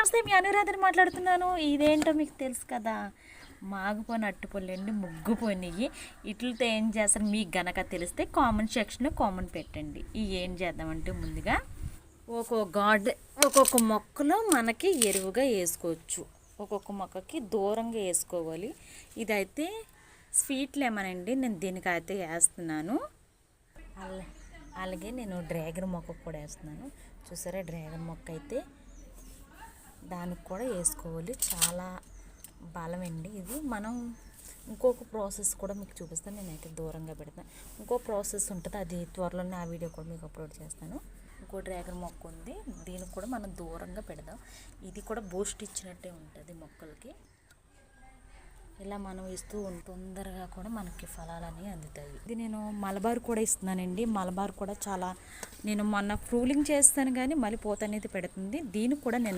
నమస్తే, మీ అనురాధని మాట్లాడుతున్నాను. ఇదేంటో మీకు తెలుసు కదా, మాగిపోయిన అట్టుపళ్ళండి, ముగ్గుపోయినాయి. ఇట్లతో ఏం చేస్తారు మీకు గనక తెలిస్తే కామెంట్ సెక్షన్లో కామెంట్ పెట్టండి. ఏం చేద్దామంటే ముందుగా ఒక్కొక్క మొక్కలో మనకి ఎరువుగా వేసుకోవచ్చు. ఒక్కొక్క మొక్కకి దూరంగా వేసుకోవాలి. ఇదైతే స్వీట్ లెమన్ అండి, నేను దీనికైతే వేస్తున్నాను. అలాగే నేను డ్రాగన్ మొక్క కూడా వేస్తున్నాను. చూసారా, డ్రాగన్ మొక్క అయితే దానికి కూడా వేసుకోవాలి. చాలా బలమండి ఇది. మనం ఇంకొక ప్రాసెస్ కూడా మీకు చూపిస్తాను. నేనైతే దూరంగా పెడతాను. ఇంకో ప్రాసెస్ ఉంటుంది, అది త్వరలోనే ఆ వీడియో కూడా మీకు అప్లోడ్ చేస్తాను. ఇంకో డ్రాగన్ మొక్క ఉంది, దీనికి కూడా మనం దూరంగా పెడదాం. ఇది కూడా బూస్ట్ ఇచ్చినట్టే ఉంటుంది మొక్కలకి. ఇలా మనం ఇస్తూ తొందరగా కూడా మనకి ఫలాలన్నీ అందుతాయి. ఇది నేను మలబార్ కూడా ఇస్తున్నానండి. మలబార్ కూడా చాలా, నేను మొన్న ఫ్రూలింగ్ చేస్తాను కానీ మళ్ళీ పూత అనేది పెడుతుంది. దీనికి కూడా నేను